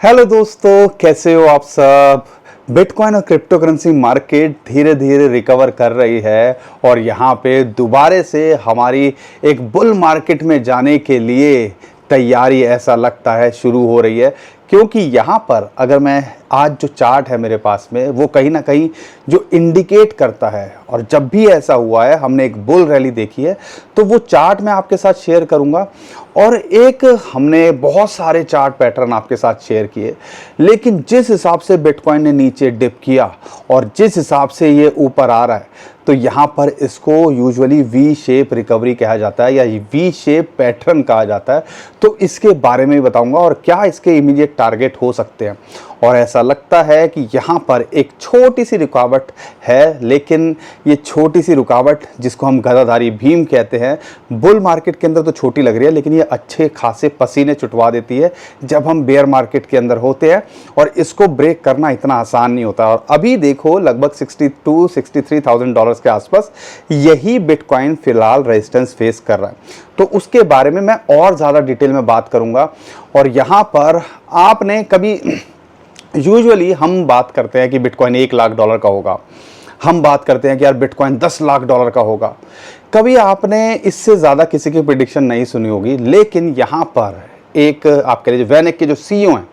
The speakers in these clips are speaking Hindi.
हेलो दोस्तों, कैसे हो आप सब। बिटकॉइन और क्रिप्टो करेंसी मार्केट धीरे धीरे रिकवर कर रही है और यहाँ पे दोबारा से हमारी एक बुल मार्केट में जाने के लिए तैयारी ऐसा लगता है शुरू हो रही है। क्योंकि यहाँ पर अगर मैं आज जो चार्ट है मेरे पास में वो कहीं ना कहीं जो इंडिकेट करता है, और जब भी ऐसा हुआ है हमने एक बुल रैली देखी है, तो वो चार्ट मैं आपके साथ शेयर करूँगा। और एक हमने बहुत सारे चार्ट पैटर्न आपके साथ शेयर किए, लेकिन जिस हिसाब से बिटकॉइन ने नीचे डिप किया और जिस हिसाब से ये ऊपर आ रहा है, तो यहाँ पर इसको यूजुअली वी शेप रिकवरी कहा जाता है या वी शेप पैटर्न कहा जाता है। तो इसके बारे में बताऊंगा और क्या इसके इमीडिएट टारगेट हो सकते हैं। और ऐसा लगता है कि यहाँ पर एक छोटी सी रुकावट है, लेकिन ये छोटी सी रुकावट जिसको हम गदाधारी भीम कहते हैं, बुल मार्केट के अंदर तो छोटी लग रही है, लेकिन ये अच्छे खासे पसीने छुटवा देती है जब हम बेयर मार्केट के अंदर होते हैं। और इसको ब्रेक करना इतना आसान नहीं होता। और अभी देखो लगभग $62,000-63,000 के आसपास यही बिटकॉइन फिलहाल रेजिस्टेंस फेस कर रहा है। तो उसके बारे में मैं और ज़्यादा डिटेल में बात करूँगा। और यहाँ पर आपने कभी यूजुअली हम बात करते हैं कि बिटकॉइन $1,00,000 का होगा, हम बात करते हैं कि यार बिटकॉइन $10,00,000 का होगा। कभी आपने इससे ज़्यादा किसी की प्रेडिक्शन नहीं सुनी होगी, लेकिन यहाँ पर एक आप कह लीजिए वैनिक के जो सीईओ हैं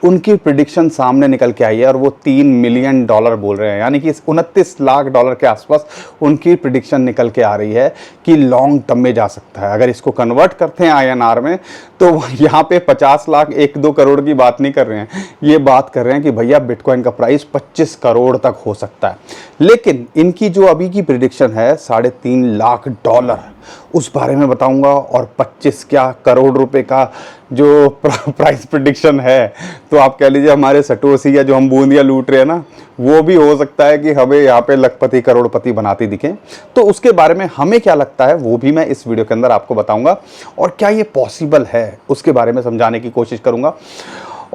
उनकी प्रिडिक्शन सामने निकल के आई है और वो $3 मिलियन बोल रहे हैं, यानी कि $29 लाख के आसपास उनकी प्रिडिक्शन निकल के आ रही है कि लॉन्ग टर्म में जा सकता है। अगर इसको कन्वर्ट करते हैं INR में, तो यहाँ पे 50 लाख 1-2 करोड़ की बात नहीं कर रहे हैं, ये बात कर रहे हैं कि भैया बिटकॉइन का प्राइस 25 करोड़ तक हो सकता है। लेकिन इनकी जो अभी की प्रिडिक्शन है $3.5 लाख, उस बारे में बताऊंगा। और 25 क्या करोड़ रुपए का जो प्राइस प्रेडिक्शन है, तो आप कह लीजिए हमारे सटोसी या जो हम बूंदियाँ लूट रहे हैं ना, वो भी हो सकता है कि हमें यहाँ पे लखपति करोड़पति बनाती दिखें। तो उसके बारे में हमें क्या लगता है वो भी मैं इस वीडियो के अंदर आपको बताऊंगा, और क्या ये पॉसिबल है उसके बारे में समझाने की कोशिश करूंगा।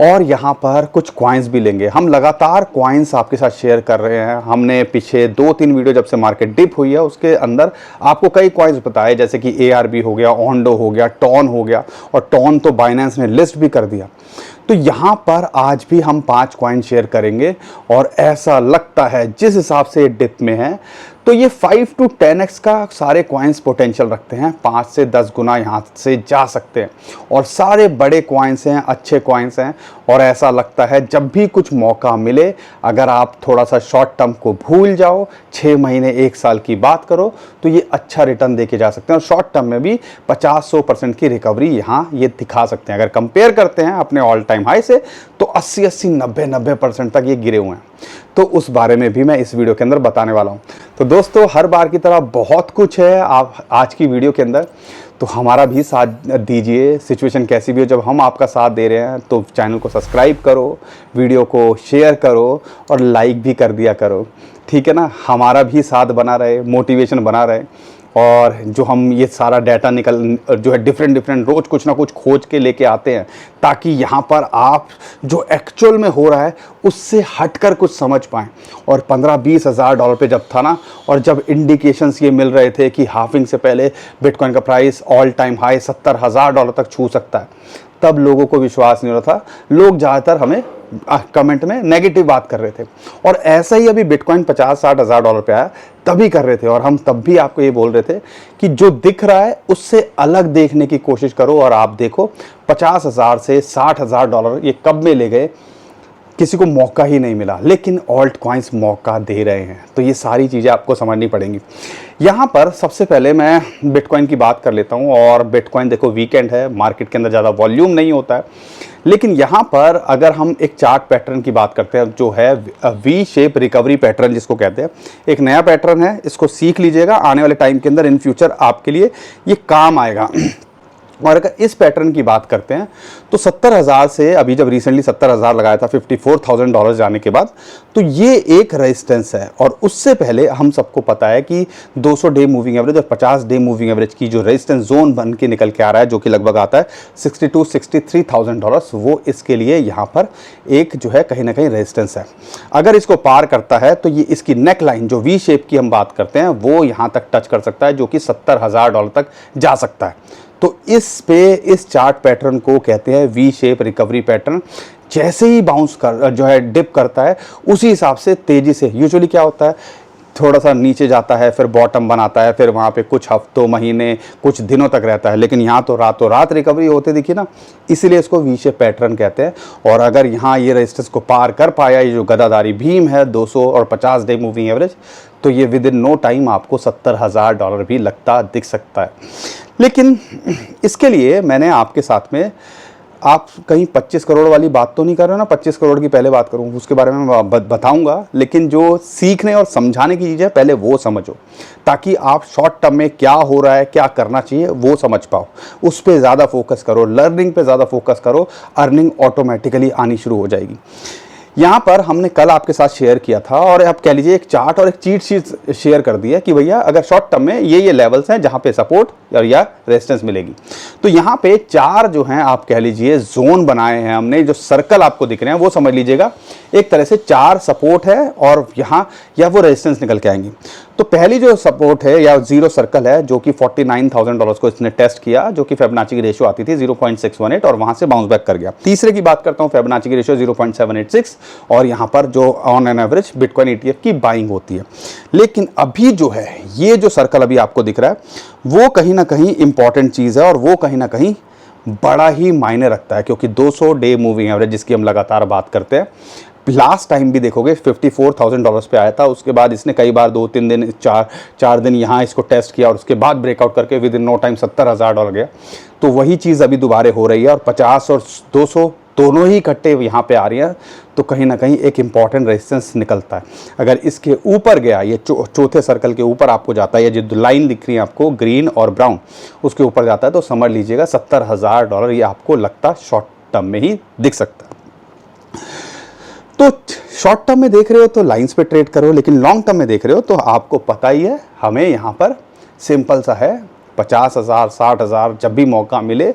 और यहाँ पर कुछ कॉइन्स भी लेंगे। हम लगातार कॉइन्स आपके साथ शेयर कर रहे हैं। हमने पीछे 2-3 वीडियो जब से मार्केट डिप हुई है उसके अंदर आपको कई कॉइन्स बताए, जैसे कि ARB हो गया, ओंडो हो गया, टॉन हो गया, और टॉन तो बाइनेंस ने लिस्ट भी कर दिया। तो यहाँ पर आज भी हम 5 कॉइन शेयर करेंगे। और ऐसा लगता है जिस हिसाब से डिप में है, तो ये 5 to 10x का सारे कॉइन्स पोटेंशियल रखते हैं, 5 से 10 गुना यहाँ से जा सकते हैं। और सारे बड़े कॉइन्स हैं, अच्छे कॉइन्स हैं। और ऐसा लगता है जब भी कुछ मौका मिले, अगर आप थोड़ा सा शॉर्ट टर्म को भूल जाओ, 6 महीने 1 साल की बात करो, तो ये अच्छा रिटर्न देके जा सकते हैं। और शॉर्ट टर्म में भी 50-100% की रिकवरी यहाँ ये दिखा सकते हैं। अगर कंपेयर करते हैं अपने ऑल टाइम हाई से, तो 80-80, 90-90% तक ये गिरे हुए हैं। तो उस बारे में भी मैं इस वीडियो के अंदर बताने वाला हूं। तो दोस्तों, हर बार की तरह बहुत कुछ है आप आज की वीडियो के अंदर, तो हमारा भी साथ दीजिए। सिचुएशन कैसी भी हो, जब हम आपका साथ दे रहे हैं तो चैनल को सब्सक्राइब करो, वीडियो को शेयर करो और लाइक भी कर दिया करो, ठीक है ना। हमारा भी साथ बना रहे, मोटिवेशन बना रहे। और जो हम ये सारा डाटा जो है डिफरेंट रोज़ कुछ ना कुछ खोज के लेके आते हैं, ताकि यहाँ पर आप जो एक्चुअल में हो रहा है उससे हटकर कुछ समझ पाएँ। और $15-20 हज़ार पे जब था ना, और जब इंडिकेशंस ये मिल रहे थे कि हाफिंग से पहले बिटकॉइन का प्राइस ऑल टाइम हाई $70,000 तक छू सकता है, तब लोगों को विश्वास नहीं हो रहा था। लोग ज़्यादातर हमें कमेंट में नेगेटिव बात कर रहे थे। और ऐसा ही अभी बिटकॉइन $50-60 हज़ार पे आया, तभी कर रहे थे। और हम तब भी आपको ये बोल रहे थे कि जो दिख रहा है उससे अलग देखने की कोशिश करो। और आप देखो 50,000 से $60,000 ये कब में ले गए, किसी को मौका ही नहीं मिला। लेकिन ऑल्ट कॉइन्स मौका दे रहे हैं। तो ये सारी चीज़ें आपको समझनी पड़ेंगी। यहाँ पर सबसे पहले मैं बिटकॉइन की बात कर लेता हूँ। और बिटकॉइन देखो वीकेंड है, मार्केट के अंदर ज़्यादा वॉल्यूम नहीं होता है, लेकिन यहाँ पर अगर हम एक चार्ट पैटर्न की बात करते हैं, जो है वी शेप रिकवरी पैटर्न जिसको कहते हैं, एक नया पैटर्न है, इसको सीख लीजिएगा। आने वाले टाइम के अंदर इन फ्यूचर आपके लिए ये काम आएगा। और अगर इस पैटर्न की बात करते हैं, तो 70,000 से अभी जब रिसेंटली 70,000 लगाया था $54,000 जाने के बाद, तो ये एक रेजिस्टेंस है। और उससे पहले हम सबको पता है कि 200 डे मूविंग एवरेज और 50 डे मूविंग एवरेज की जो रेजिस्टेंस जोन बन के निकल के आ रहा है, जो कि लगभग आता है $62,000-63,000, वो इसके लिए यहाँ पर एक जो है कहीं ना कहीं रेजिस्टेंस है। अगर इसको पार करता है तो ये इसकी नेक लाइन जो वी शेप की हम बात करते हैं, वो यहाँ तक टच कर सकता है, जो कि $70,000 तक जा सकता है। तो इस चार्ट पैटर्न को कहते हैं वी शेप रिकवरी पैटर्न। जैसे ही बाउंस कर जो है डिप करता है उसी हिसाब से तेज़ी से, यूजुअली क्या होता है थोड़ा सा नीचे जाता है, फिर बॉटम बनाता है, फिर वहाँ पे कुछ हफ्तों, महीने, कुछ दिनों तक रहता है, लेकिन यहाँ तो रातों रात रिकवरी होते दिखी ना, इसीलिए इसको वी शेप पैटर्न कहते हैं। और अगर यहाँ ये रेजिस्टेंस को पार कर पाया, ये जो गदाधारी भीम है 200 और 50 डे मूविंग एवरेज, तो ये विद इन नो टाइम आपको $70,000 भी लगता दिख सकता है। लेकिन इसके लिए मैंने आपके साथ में, आप कहीं 25 करोड़ वाली बात तो नहीं कर रहे हो ना, 25 करोड़ की पहले बात करूँ उसके बारे में मैं बताऊंगा, लेकिन जो सीखने और समझाने की चीज़ है पहले वो समझो, ताकि आप शॉर्ट टर्म में क्या हो रहा है, क्या करना चाहिए वो समझ पाओ। उस पर ज़्यादा फोकस करो, लर्निंग पे ज़्यादा फोकस करो, अर्निंग ऑटोमेटिकली आनी शुरू हो जाएगी। यहाँ पर हमने कल आपके साथ शेयर किया था, और आप कह लीजिए एक चार्ट और एक चीट शीट शेयर कर दिया कि भैया अगर शॉर्ट टर्म में ये लेवल्स हैं जहाँ पे सपोर्ट और या रेजिस्टेंस मिलेगी। तो यहाँ पे 4 जो हैं आप कह लीजिए जोन बनाए हैं हमने, जो सर्कल आपको दिख रहे हैं वो समझ लीजिएगा एक तरह से 4 सपोर्ट है, और यहाँ या वो रेजिस्टेंस निकल के आएंगी। तो पहली जो सपोर्ट है या जीरो सर्कल है, जो कि $49,000 को इसने टेस्ट किया, जो कि फिबोनाची की रेशियो आती थी 0.618, और वहां से बाउंस बैक कर गया। तीसरे की बात करता हूं, फिबोनाची की रेशियो 0.786, और यहां पर जो on an average bitcoin ETF की बाइंग होती है। लेकिन अभी जो है ये जो सर्कल अभी आपको दिख रहा है वो कहीं ना कहीं इंपॉर्टेंट चीज है, और वो कहीं ना कहीं बड़ा ही मायने रखता है, क्योंकि 200 डे मूविंग एवरेज जिसकी हम लगातार बात करते हैं, लास्ट टाइम भी देखोगे $54,000 पे आया था। उसके बाद इसने कई बार 2-3 दिन, 4 दिन यहाँ इसको टेस्ट किया, और उसके बाद ब्रेकआउट करके विद इन नो टाइम $70,000 गया। तो वही चीज़ अभी दोबारा हो रही है, और 50 और 200 दोनों ही इकट्ठे यहाँ पे आ रही हैं, तो कहीं ना कहीं एक इंपॉर्टेंट रेजिस्टेंस निकलता है। अगर इसके ऊपर गया, ये चौथे सर्कल के ऊपर आपको जाता है, ये जो लाइन दिख रही है आपको ग्रीन और ब्राउन, उसके ऊपर जाता है, तो समझ लीजिएगा $70,000 ये आपको लगता शॉर्ट टर्म में ही दिख सकता है। तो शॉर्ट टर्म में देख रहे हो तो लाइंस पे ट्रेड करो, लेकिन लॉन्ग टर्म में देख रहे हो तो आपको पता ही है, हमें यहाँ पर सिंपल सा है 50,000 60,000 जब भी मौका मिले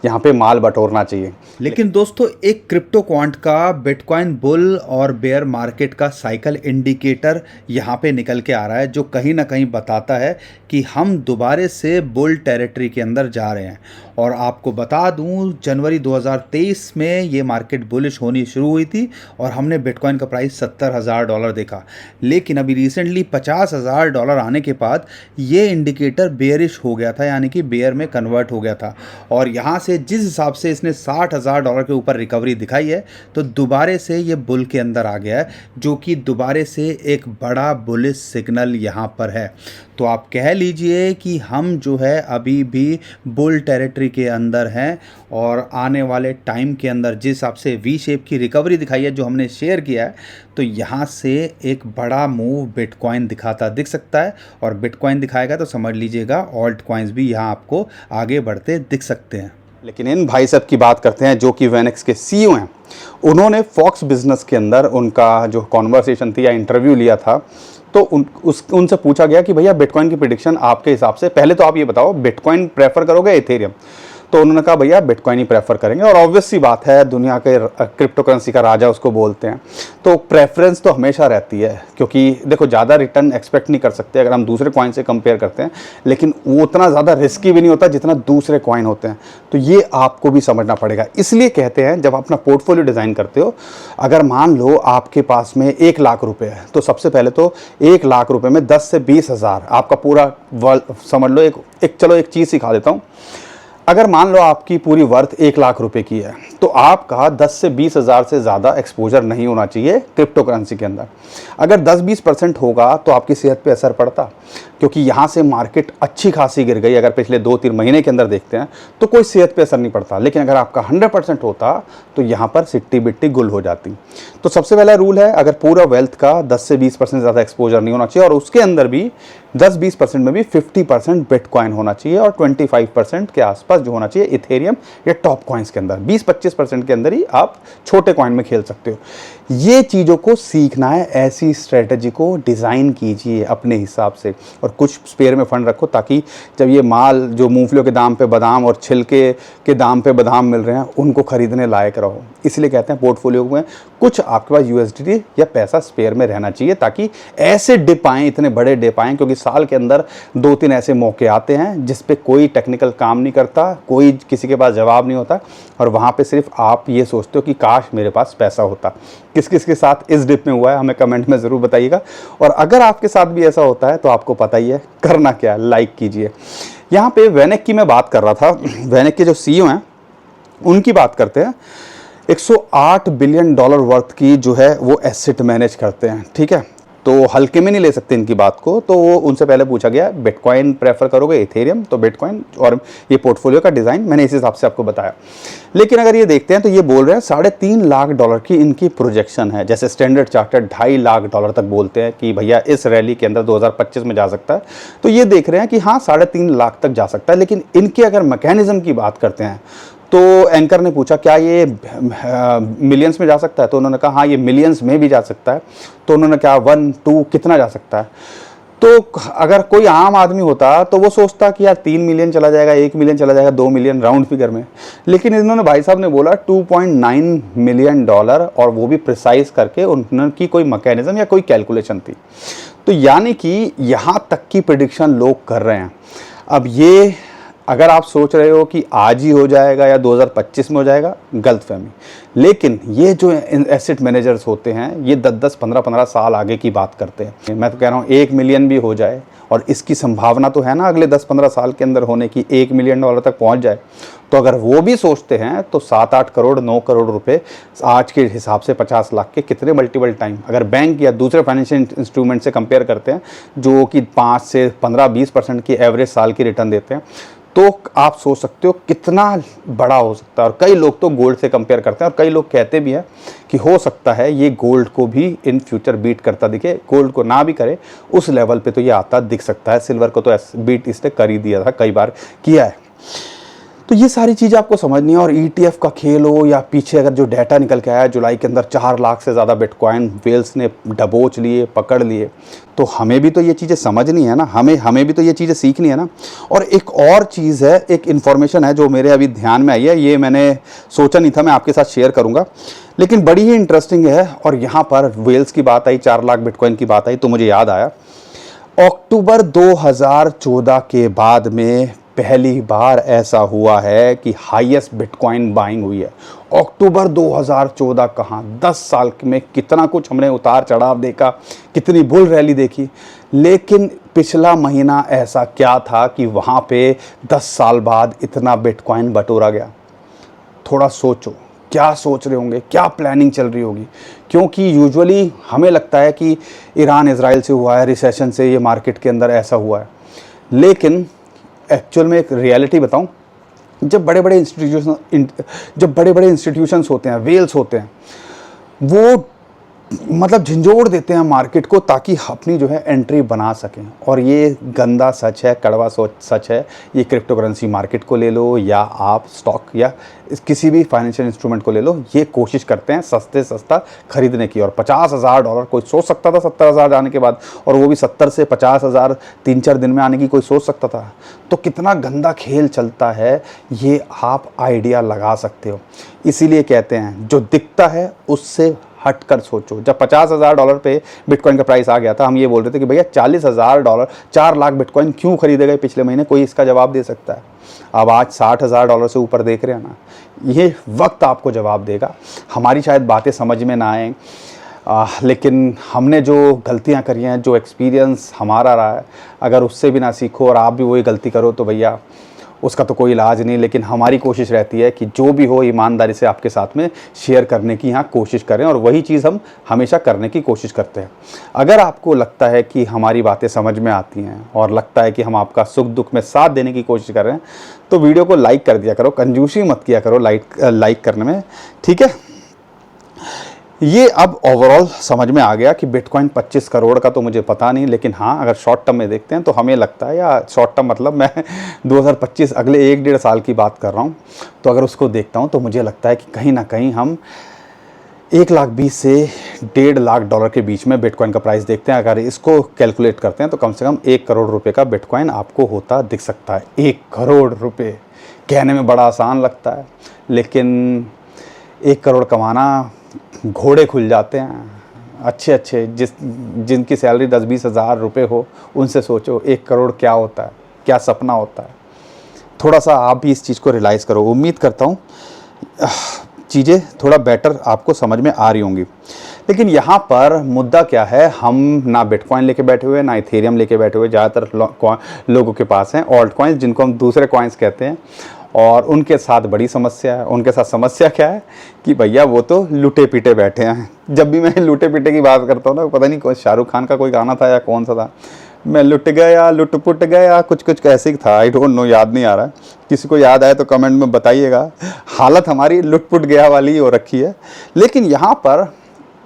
यहाँ पे माल बटोरना चाहिए। लेकिन दोस्तों, एक क्रिप्टो क्वांट का बिटकॉइन बुल और बेयर मार्केट का साइकिल इंडिकेटर यहाँ पे निकल के आ रहा है, जो कहीं ना कहीं बताता है कि हम दोबारे से बुल टेरिटरी के अंदर जा रहे हैं। और आपको बता दूं, जनवरी 2023 में ये मार्केट बुलिश होनी शुरू हुई थी, और हमने बिटकॉइन का प्राइस $70,000 देखा। लेकिन अभी रिसेंटली $50,000 आने के बाद ये इंडिकेटर बेयरिश हो गया था, यानी कि बेयर में कन्वर्ट हो गया था। और यहाँ से जिस हिसाब से इसने $60,000 के ऊपर रिकवरी दिखाई है, तो दोबारे से ये बुल के अंदर आ गया है, जो कि दोबारे से एक बड़ा बुलिश सिग्नल यहाँ पर है। तो आप कह लीजिए कि हम जो है अभी भी बुल टेरिटरी के अंदर हैं, और आने वाले टाइम के अंदर जिस हिसाब से वी शेप की रिकवरी दिखाई है जो हमने शेयर किया है, तो यहाँ से एक बड़ा मूव बिटकॉइन दिखाता दिख सकता है। और बिटकॉइन दिखाएगा तो समझ लीजिएगा ऑल्ट कॉइन्स भी यहाँ आपको आगे बढ़ते दिख सकते हैं। लेकिन इन भाई साहब की बात करते हैं जो कि वेनेक्स के CEO हैं। उन्होंने फॉक्स बिजनेस के अंदर उनका जो कॉन्वर्सेशन थी या इंटरव्यू लिया था, तो उनसे पूछा गया कि भैया बिटकॉइन की प्रेडिक्शन आपके हिसाब से, पहले तो आप ये बताओ बिटकॉइन प्रेफर करोगे इथेरियम? तो उन्होंने कहा भैया बिटकॉइन ही प्रेफर करेंगे, और ऑब्वियस सी बात है, दुनिया के क्रिप्टो करेंसी का राजा उसको बोलते हैं, तो प्रेफरेंस तो हमेशा रहती है। क्योंकि देखो ज़्यादा रिटर्न एक्सपेक्ट नहीं कर सकते अगर हम दूसरे कॉइन से कंपेयर करते हैं, लेकिन वो उतना ज़्यादा रिस्की भी नहीं होता जितना दूसरे कॉइन होते हैं। तो ये आपको भी समझना पड़ेगा। इसलिए कहते हैं जब अपना पोर्टफोलियो डिज़ाइन करते हो, अगर मान लो आपके पास में 1 लाख रुपये है, तो सबसे पहले तो 1 लाख रुपये में 10 से 20,000 आपका पूरा समझ लो। चलो एक चीज़ सिखा देता हूँ। अगर मान लो आपकी पूरी वर्थ 1 लाख रुपए की है, तो आपका 10 से 20,000 से ज़्यादा एक्सपोजर नहीं होना चाहिए क्रिप्टो करेंसी के अंदर। अगर 10-20% होगा तो आपकी सेहत पे असर पड़ता, क्योंकि यहाँ से मार्केट अच्छी खासी गिर गई। अगर पिछले 2-3 महीने के अंदर देखते हैं तो कोई सेहत पे असर नहीं पड़ता, लेकिन अगर आपका 100% होता तो यहाँ पर सिट्टी बिट्टी गुल हो जाती। तो सबसे पहला रूल है, अगर पूरा वेल्थ का 10 से 20% ज़्यादा एक्सपोजर नहीं होना चाहिए, और उसके अंदर भी 10-20% में भी 50% बिटकॉइन होना चाहिए, और 25% के आसपास जो होना चाहिए इथेरियम या टॉप कॉइन्स के अंदर। 20-25% के अंदर ही आप छोटे कॉइन में खेल सकते हो। ये चीज़ों को सीखना है, ऐसी स्ट्रेटजी को डिज़ाइन कीजिए अपने हिसाब से, और कुछ स्पेयर में फंड रखो, ताकि जब ये माल जो मूंगफलियों के दाम पे बादाम और छिलके के दाम पे बादाम मिल रहे हैं, उनको खरीदने लायक रहो। इसलिए कहते हैं पोर्टफोलियो में कुछ आपके पास USDT या पैसा स्पेयर में रहना चाहिए, ताकि ऐसे डिप आएँ, इतने बड़े डिप आएँ, क्योंकि साल के अंदर 2-3 ऐसे मौके आते हैं जिस पे कोई टेक्निकल काम नहीं करता, कोई किसी के पास जवाब नहीं होता और वहाँ पे सिर्फ आप ये सोचते हो कि काश मेरे पास पैसा होता। किस किस के साथ इस डिप में हुआ है हमें कमेंट में ज़रूर बताइएगा, और अगर आपके साथ भी ऐसा होता है तो आपको पता ही है करना क्या है, लाइक कीजिए। यहाँ पे वैनेक की मैं बात कर रहा था, वैनेक के जो CEO हैं उनकी बात करते हैं। 108 बिलियन डॉलर वर्थ की जो है वो एसेट मैनेज करते हैं, ठीक है, तो हल्के में नहीं ले सकते इनकी बात को। तो वो उनसे पहले पूछा गया बिटकॉइन प्रेफर करोगे इथेरियम, तो बिटकॉइन, और ये पोर्टफोलियो का डिज़ाइन मैंने इस हिसाब से आपको बताया। लेकिन अगर ये देखते हैं तो ये बोल रहे हैं $3.5 लाख की इनकी प्रोजेक्शन है। जैसे स्टैंडर्ड चार्टर्ड $2.5 लाख तक बोलते हैं कि भैया इस रैली के अंदर 2025 में जा सकता है, तो ये देख रहे हैं कि हाँ 3.5 लाख तक जा सकता है। लेकिन इनके अगर मैकेनिज्म की बात करते हैं तो एंकर ने पूछा क्या ये मिलियंस में जा सकता है, तो उन्होंने कहा हाँ ये मिलियंस में भी जा सकता है। तो उन्होंने कहा 1, 2 कितना जा सकता है। तो अगर कोई आम आदमी होता तो वो सोचता कि यार 3 मिलियन चला जाएगा, 1 मिलियन चला जाएगा, 2 मिलियन राउंड फिगर में। लेकिन इन्होंने भाई साहब ने बोला $2.9 मिलियन, और वो भी प्रिसाइज करके उनकी कोई मैकेनिज्म या कोई कैलकुलेशन थी। तो यानी कि यहाँ तक की प्रिडिक्शन लोग कर रहे हैं। अब ये अगर आप सोच रहे हो कि आज ही हो जाएगा या 2025 में हो जाएगा, गलतफहमी। लेकिन ये जो एसेट मैनेजर्स होते हैं ये 10-10, 15-15 साल आगे की बात करते हैं। मैं तो कह रहा हूँ 1 मिलियन भी हो जाए, और इसकी संभावना तो है ना अगले 10-15 साल के अंदर होने की, $1 मिलियन तक पहुँच जाए। तो अगर वो भी सोचते हैं तो 7-8 करोड़ 9 करोड़ रुपए आज के हिसाब से 50 लाख के कितने मल्टीपल टाइम, अगर बैंक या दूसरे फाइनेंशियल इंस्ट्रूमेंट से कंपेयर करते हैं जो कि 5 से 15-20% की एवरेज साल की रिटर्न देते हैं, तो आप सोच सकते हो कितना बड़ा हो सकता है। और कई लोग तो गोल्ड से कंपेयर करते हैं, और कई लोग कहते भी हैं कि हो सकता है ये गोल्ड को भी इन फ्यूचर बीट करता दिखे। गोल्ड को ना भी करे उस लेवल पे तो ये आता दिख सकता है। सिल्वर को तो बीट इसने कर ही दिया था, कई बार किया है। तो ये सारी चीज़ें आपको समझनी है। और ETF का खेल हो या पीछे अगर जो डाटा निकल के आया जुलाई के अंदर 4 लाख से ज़्यादा बिटकॉइन वेल्स ने दबोच लिए, पकड़ लिए, तो हमें भी तो ये चीज़ें समझनी है ना, हमें भी तो ये चीज़ें सीखनी है ना। और एक और चीज़ है, एक इन्फॉर्मेशन है जो मेरे अभी ध्यान में आई है, ये मैंने सोचा नहीं था मैं आपके साथ शेयर करूँगा, लेकिन बड़ी ही इंटरेस्टिंग है। और यहाँ पर वेल्स की बात आई, 4 लाख बिटकॉइन की बात आई, तो मुझे याद आया अक्टूबर 2014 के बाद में पहली बार ऐसा हुआ है कि हाईएस्ट बिटकॉइन बाइंग हुई है। अक्टूबर 2014 कहाँ, 10 साल में कितना कुछ हमने उतार चढ़ाव देखा, कितनी बुल रैली देखी, लेकिन पिछला महीना ऐसा क्या था कि वहाँ पे 10 साल बाद इतना बिटकॉइन बटोरा गया। थोड़ा सोचो क्या सोच रहे होंगे, क्या प्लानिंग चल रही होगी। क्योंकि यूजुअली हमें लगता है कि ईरान इजराइल से हुआ है, रिसेशन से ये मार्केट के अंदर ऐसा हुआ है, लेकिन एक्चुअल में एक रियलिटी बताऊं, जब बड़े बड़े इंस्टीट्यूशंस होते हैं, वेल्स होते हैं, वो मतलब झंझोड़ देते हैं मार्केट को ताकि अपनी जो है एंट्री बना सकें। और ये गंदा सच है, कड़वा सच है। ये क्रिप्टो करेंसी मार्केट को ले लो या आप स्टॉक या किसी भी फाइनेंशियल इंस्ट्रूमेंट को ले लो, ये कोशिश करते हैं सस्ते सस्ता खरीदने की। और $50,000 कोई सोच सकता था 70,000 जाने के बाद, और वो भी 70 से 50,000 3-4 दिन में आने की कोई सोच सकता था। तो कितना गंदा खेल चलता है ये आप आइडिया लगा सकते हो। इसीलिए कहते हैं जो दिखता है उससे हटकर सोचो। जब $50,000 पे बिटकॉइन का प्राइस आ गया था, हम ये बोल रहे थे कि भैया $40,000 4 लाख बिटकॉइन क्यों खरीदे गए पिछले महीने, कोई इसका जवाब दे सकता है। अब आज $60,000 से ऊपर देख रहे हैं ना, ये वक्त आपको जवाब देगा। हमारी शायद बातें समझ में ना आए, लेकिन हमने जो गलतियां करी हैं, जो एक्सपीरियंस हमारा रहा है, अगर उससे भी ना सीखो और आप भी वही गलती करो तो भैया उसका तो कोई इलाज नहीं। लेकिन हमारी कोशिश रहती है कि जो भी हो ईमानदारी से आपके साथ में शेयर करने की यहाँ कोशिश करें, और वही चीज़ हम हमेशा करने की कोशिश करते हैं। अगर आपको लगता है कि हमारी बातें समझ में आती हैं और लगता है कि हम आपका सुख दुख में साथ देने की कोशिश कर रहे हैं, तो वीडियो को लाइक कर दिया करो, कंजूसी मत किया करो लाइक करने में, ठीक है। ये अब ओवरऑल समझ में आ गया कि बिटकॉइन 25 करोड़ का तो मुझे पता नहीं, लेकिन हाँ अगर शॉर्ट टर्म में देखते हैं तो हमें लगता है, या शॉर्ट टर्म मतलब मैं 2025 अगले 1-1.5 साल की बात कर रहा हूँ, तो अगर उसको देखता हूँ तो मुझे लगता है कि कहीं ना कहीं हम 1,20,000 से $1.5 लाख के बीच में बिटकॉइन का प्राइस देखते हैं। अगर इसको कैलकुलेट करते हैं तो कम से कम 1 करोड़ रुपए का बिटकॉइन आपको होता दिख सकता है। 1 करोड़ रुपए कहने में बड़ा आसान लगता है, लेकिन 1 करोड़ कमाना घोड़े खुल जाते हैं। अच्छे अच्छे जिनकी सैलरी 10-20 हज़ार रुपये हो, उनसे सोचो 1 करोड़ क्या होता है, क्या सपना होता है। थोड़ा सा आप भी इस चीज़ को रियलाइज़ करो। उम्मीद करता हूँ चीज़ें थोड़ा बेटर आपको समझ में आ रही होंगी। लेकिन यहाँ पर मुद्दा क्या है, हम ना बिटकॉइन लेके बैठे हुए, ना इथेरियम लेके बैठे हुए। ज़्यादातर लोगों के पास हैं ऑल्ट कॉइन्स, जिनको हम दूसरे कॉइन्स कहते हैं, और उनके साथ बड़ी समस्या है। उनके साथ समस्या क्या है कि भैया वो तो लुटे पीटे बैठे हैं। जब भी मैं लुटे पीटे की बात करता हूँ ना, पता नहीं कौन शाहरुख खान का कोई गाना था या कौन सा था, मैं लुट गया लुट पुट गया, कुछ ऐसे ही था, आई डोंट नो, याद नहीं आ रहा है। किसी को याद आए तो कमेंट में बताइएगा। हालत हमारी लुट पुट गया वाली हो रखी है। लेकिन यहाँ पर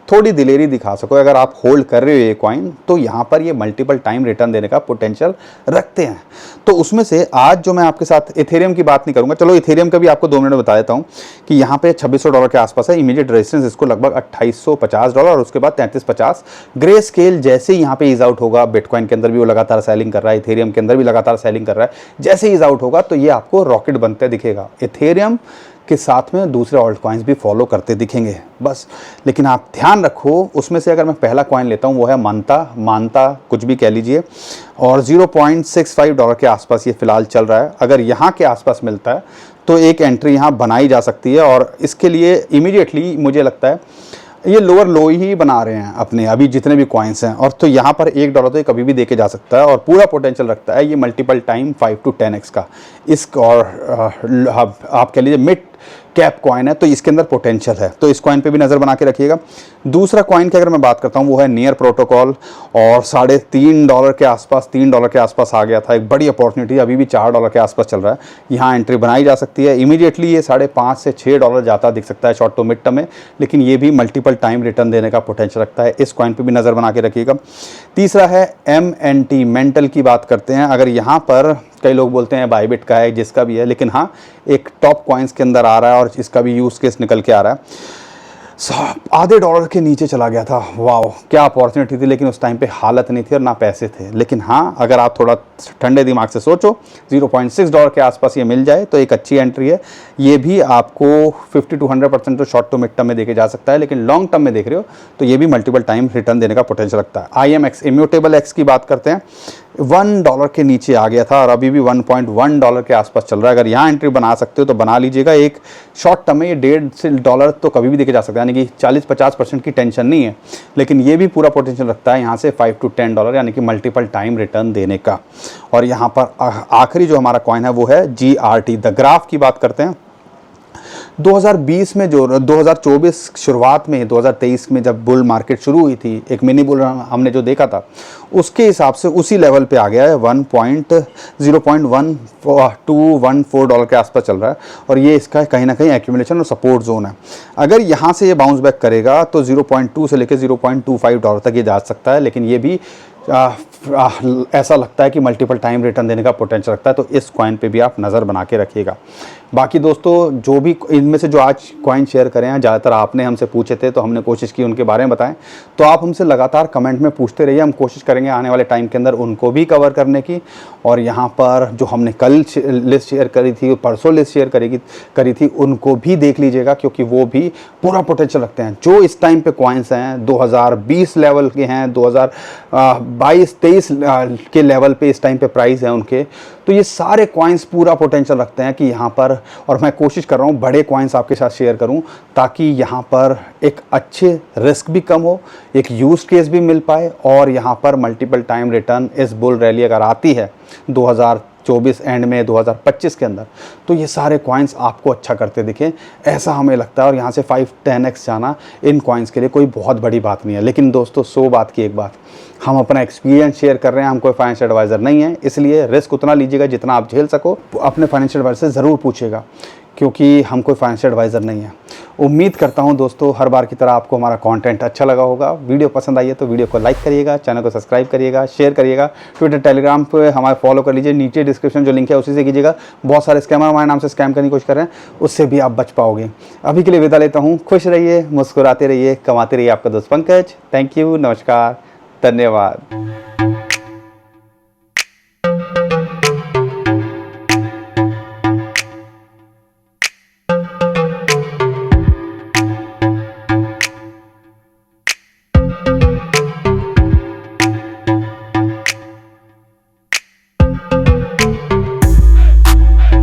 थोड़ी दिलेरी दिखा सको, अगर आप होल्ड कर रहे हो ये कॉइन, तो यहाँ पर ये मल्टीपल टाइम रिटर्न देने का पोटेंशियल रखते हैं। तो उसमें से आज जो मैं आपके साथ इथेरियम की बात नहीं करूंगा, चलो इथेरियम का भी आपको 2 मिनट में बता देता हूँ कि यहाँ पे $2600 के आसपास है। इमीडिएट रेजिस्टेंस इसको लगभग $2850 और उसके बाद 3350। ग्रे स्केल जैसे ही यहाँ पे ईज आउट होगा, बिटकॉइन के अंदर भी वो लगातार सेलिंग कर रहा है, इथेरियम के अंदर भी लगातार सेलिंग कर रहा है, जैसे ईज आउट होगा तो ये आपको रॉकेट बनते दिखेगा। इथेरियम के साथ में दूसरे ऑल्ट कॉइन्स भी फॉलो करते दिखेंगे बस। लेकिन आप ध्यान रखो, उसमें से अगर मैं पहला कॉइन लेता हूँ वो है मानता कुछ भी कह लीजिए, और $0.65 के आसपास ये फिलहाल चल रहा है। अगर यहाँ के आसपास मिलता है तो एक एंट्री यहाँ बनाई जा सकती है, और इसके लिए इमीडिएटली मुझे लगता है ये लोअर लो ही बना रहे हैं अपने अभी जितने भी कॉइन्स हैं, और तो यहाँ पर $1 तो ये कभी भी देके जा सकता है, और पूरा पोटेंशियल रखता है ये मल्टीपल टाइम 5 to 10x का। और आप कह लीजिए मिड कैप कॉइन है, तो इसके अंदर पोटेंशियल है, तो इस कॉइन पे भी नज़र बना के रखिएगा। दूसरा कॉइन की अगर मैं बात करता हूँ वो है नियर प्रोटोकॉल, और $3.5 के आसपास, $3 के आसपास आ गया था, एक बड़ी अपॉर्चुनिटी, अभी भी $4 के आसपास चल रहा है। यहाँ एंट्री बनाई जा सकती है। इमीडिएटली ये $5.5 से $6 जाता दिख सकता है शॉर्ट टू मिड टर्म में, लेकिन ये भी मल्टीपल टाइम रिटर्न देने का पोटेंशियल रखता है। इस कॉइन पर भी नज़र बना के रखिएगा। तीसरा है MNT, मेंटल की बात करते हैं। अगर यहाँ पर कई लोग बोलते हैं बाइबिट का है, जिसका भी है, लेकिन हाँ एक टॉप कॉइन्स के अंदर आ रहा है और इसका भी यूज़ केस निकल के आ रहा है। आधे डॉलर के नीचे चला गया था, वाह क्या अपॉर्चुनिटी थी, लेकिन उस टाइम पे हालत नहीं थी और ना पैसे थे। लेकिन हाँ अगर आप थोड़ा ठंडे दिमाग से सोचो, $0.6 के आसपास ये मिल जाए तो एक अच्छी एंट्री है। ये भी आपको 50 to 100% तो शॉर्ट टू मिड टर्म में देके जा सकता है, लेकिन लॉन्ग टर्म में देख रहे हो तो ये भी मल्टीपल टाइम रिटर्न देने का पोटेंशियल रखता है। IMX, इम्यूटेबल एक्स की बात करते हैं, $1 के नीचे आ गया था और अभी भी $1.1 के आसपास चल रहा है। अगर यहाँ एंट्री बना सकते हो तो बना लीजिएगा। एक शॉर्ट टर्म में ये $1.5 तो कभी भी देके जा सकता है, यानी कि 40-50% की टेंशन नहीं है, लेकिन ये भी पूरा पोटेंशियल रखता है यहाँ से $5 to 10, यानी कि मल्टीपल टाइम रिटर्न देने का। और यहाँ पर आखिरी जो हमारा कॉइन है वो है GRT। द ग्राफ की बात करते हैं, 2020 में जो 2024 शुरुआत में 2023 में जब बुल मार्केट शुरू हुई थी, एक मिनी बुल हमने जो देखा था, उसके हिसाब से उसी लेवल पे आ गया है। $0.1214 के आसपास चल रहा है, और ये इसका कहीं ना कहीं एक्यूमुलेशन और सपोर्ट जोन है। अगर यहाँ से ये बाउंस बैक करेगा तो 0.2 से लेकर $0.25 तक ये जा सकता है, लेकिन ये भी ऐसा लगता है कि मल्टीपल टाइम रिटर्न देने का पोटेंशियल रखता है, तो इस कॉइन पे भी आप नज़र बना के रखिएगा। बाकी दोस्तों जो भी इनमें से जो आज कॉइन शेयर करें हैं, ज़्यादातर आपने हमसे पूछे थे तो हमने कोशिश की उनके बारे में बताएं, तो आप हमसे लगातार कमेंट में पूछते रहिए। हम कोशिश करेंगे आने वाले टाइम के अंदर उनको भी कवर करने की। और यहाँ पर जो हमने कल लिस्ट शेयर करी थी, परसों लिस्ट शेयर करी थी, उनको भी देख लीजिएगा, क्योंकि वो भी पूरा पोटेंशियल रखते हैं। जो इस टाइम पे कॉइन्स हैं 2020 लेवल के हैं, 2022-23 के लेवल पे इस टाइम पे प्राइस है उनके, तो ये सारे कॉइन्स पूरा पोटेंशियल रखते हैं कि यहाँ पर, और मैं कोशिश कर रहा हूँ बड़े कॉइन्स आपके साथ शेयर करूँ, ताकि यहाँ पर एक अच्छे रिस्क भी कम हो, एक यूज केस भी मिल पाए, और यहाँ पर मल्टीपल टाइम रिटर्न इस बुल रैली अगर आती है 2024 एंड में 2025 के अंदर, तो ये सारे कॉइन्स आपको अच्छा करते दिखें, ऐसा हमें लगता है। और यहाँ से 5-10x जाना इन कॉइन्स के लिए कोई बहुत बड़ी बात नहीं है। लेकिन दोस्तों 100 बात की एक बात, हम अपना एक्सपीरियंस शेयर कर रहे हैं, हम कोई फाइनेंशियल एडवाइज़र नहीं है, इसलिए रिस्क उतना लीजिएगा जितना आप झेल सको। अपने फाइनेंशियल एडवाइज़र से ज़रूर पूछिएगा, क्योंकि हम कोई फाइनेंशियल एडवाइज़र नहीं है। उम्मीद करता हूं दोस्तों हर बार की तरह आपको हमारा कंटेंट अच्छा लगा होगा। वीडियो पसंद आई है तो वीडियो को लाइक करिएगा, चैनल को सब्सक्राइब करिएगा, शेयर करिएगा, ट्विटर टेलीग्राम पे हमारे फॉलो कर लीजिए, नीचे डिस्क्रिप्शन जो लिंक है उसी से कीजिएगा। बहुत सारे स्कैमर हमारे नाम से स्कैम करने की कोशिश कर रहे हैं, उससे भी आप बच पाओगे। अभी के लिए विदा लेता हूँ। खुश रहिए, मुस्कुराते रहिए, कमाते रहिए। आपका दोस्त पंकज। थैंक यू, नमस्कार, धन्यवाद।